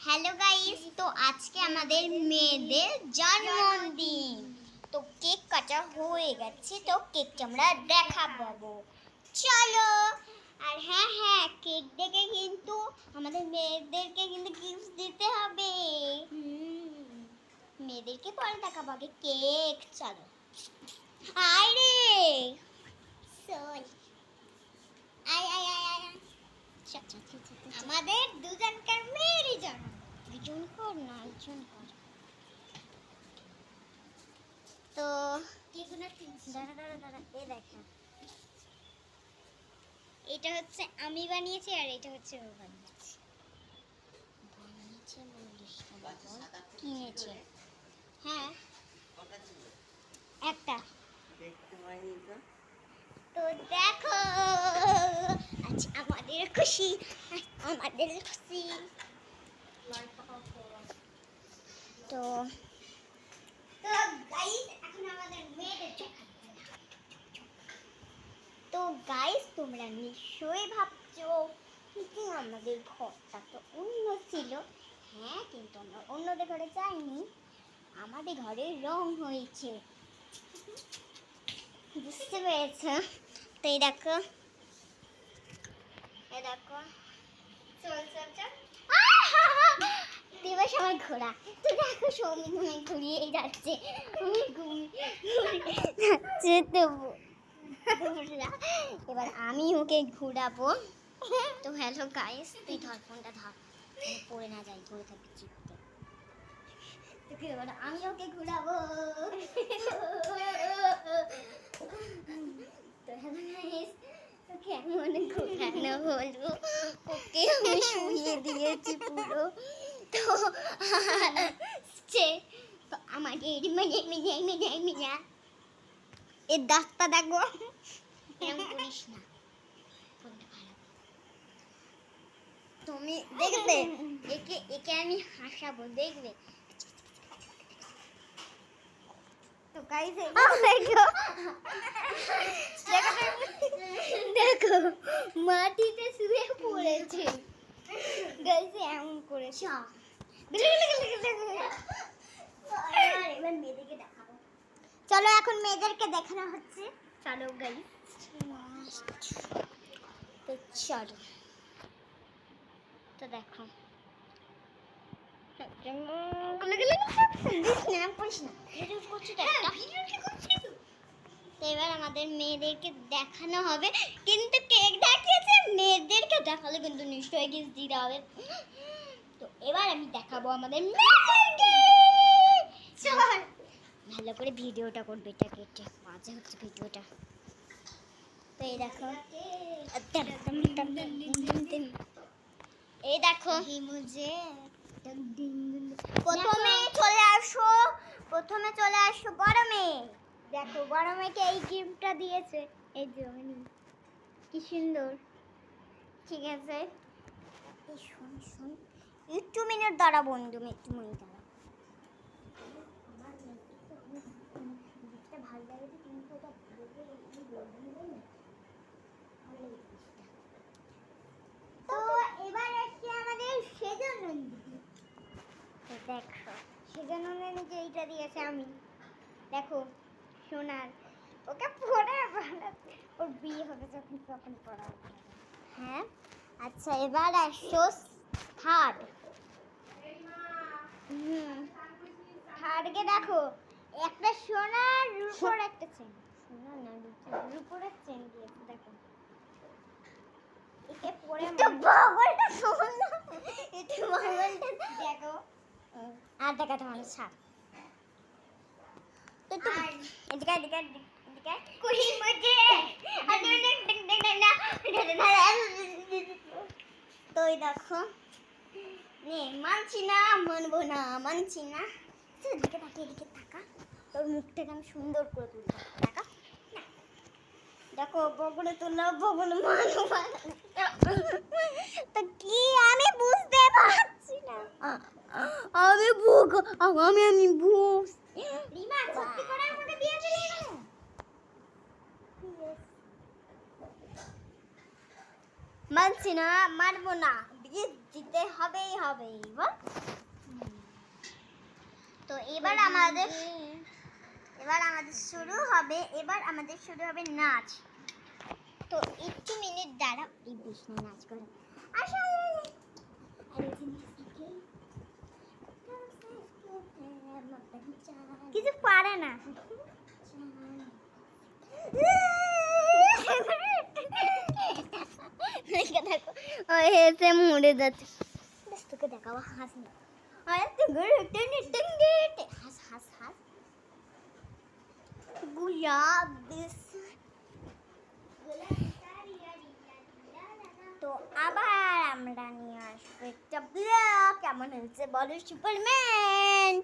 Hello guys, তো আজকে আমাদের মেয়েদের জন্মদিন। তো কেক কাটা হয়ে গেছে, তো কেকটা আমরা দেখাবো। চলো। আর হ্যাঁ, কেক দেখে কিন্তু আমাদের মেয়েদেরকে কিন্তু গিফট দিতে হবে। মেয়েদেরকে পরে দেখাবো, আগে কেক। চলো। আরে চল। আয় আয় আয় আয় আয়। আমাদের দুজনকার মেয়েরই জন্ম। দুজন কর না, একজন কর। তো দাঁড়া এ দেখা, এটা হচ্ছে আমি বানিয়েছি আর এটা হচ্ছে ও বানিয়েছে। কিনেছে। হ্যাঁ, একটা। তো দেখো, আজ আমাদের খুশি, আমাদের খুশি। তো গাইস, এখন আমাদের মেয়েদের তো গাইস, তোমরা নিশ্চয়ই ভাবছো যে আমাদের ঘরটা তো অন্য ছিল। হ্যাঁ, কিন্তু আমরা অন্যদের ঘরে যাইনি, আমাদের ঘরে রং হয়েছে। বুঝতে পেরেছ? তো এই দেখো, চল চল চল। দিবস আমার ঘোড়া, তো দেখো সৌমিক ঘুরিয়ে যাচ্ছে, যাচ্ছে তো। এবার আমি ওকে ঘুরাবো। তো হ্যালো গাইস, তুই ধর ফোনটা, ধর, পড়ে না যাই, ধরে থাকবি চিপতে। তোকে এবার আমি ওকে ঘুরাবো। তো হ্যালো গাইস, কেমন ঘোরানো হলো, ওকে আমি শুয়ে দিয়েছি পুরো। তো আমাদের মিয়া এর দাঁতটা দেখো, এরকম করিস না, তুমি দেখবে। একে আমি হাসাবো, দেখবে। তো গাইস, দেখো মাটিতে শুয়ে পড়েছে। গাইস এমন করেছে। এবার মেয়েদেরকে দেখাবো। চলো, এখন মেয়েদেরকে দেখানো হচ্ছে। চলো গাইস, তো চলো। তো দেখো, এবার আমাদের মেয়েদেরকে দেখানো হবে, কিন্তু কেক দেখিয়েছে, মেয়েদেরকে দেখালে কিন্তু নিশ্চয়ই গিফট দিতে হবে। তো এবার আমি দেখাবো আমাদের মেয়েদেরকে। ভালো করে ভিডিওটা করবে, এটা কেটে মজা হচ্ছে ভিডিওটা। তো এই দেখো, এই দেখো, প্রথমে চলে আসো বড় মেয়ে। দেখো বড় মেয়েকে এই গিফটটা দিয়েছে, এই যে কি সুন্দর। ঠিক আছে, শোন একটু মিনিট দাঁড়া বন্ধু, একটু মিনিট দাঁড়া। ভালো লাগে, কিন্তু ওটা তো এবার আসছে আমাদের সেজননন্দিনী। দেখো সেজননন্দিনী যে এইটা দিয়েছে আমি, দেখো সোনার, ওকে পরে ওর বিয়ে হবে যখন তখন পড়া। হ্যাঁ, আচ্ছা এবার আসো থার্ড। থার্ডকে দেখো, একটা সোনার রূপোর একটা চেন, সোনার না রূপোর চেন দিয়েছে। দেখো একে পরে বগলটা শোন না, এটা বগলটা দেখো। আর দেখাতে মানে ছাড়। তো এদিকে কুড়ি মধ্যে তো দেখো, মানছি না, মানছি না। এদিকে তাকা, তোর মুখটাকে আমি সুন্দর করে তুলবো। টাকা দেখো, বগলে তুললো, বগলে তো কি আমি বুঝতে পারছি না। আমি রিমা, সত্যি করে আমাকে দিয়ে দিলে না। মানছি না, মানবো না। প্লিজ দিতে হবেই বল। তো এবার আমাদের শুরু হবে নাচ। তো একটু মিনিট দাঁড়াও, এই বিষ্ণু নাচ করে কিছু পারে না। দেখো হেসে মরে যাচ্ছে। তোকে দেখাবো, হাস না, হাস হাস হাস গুলাব। তো আবার আমরা নিয়ে আসবো একটা ব্লগ। কেমন হয়েছে বলো সুপারম্যান?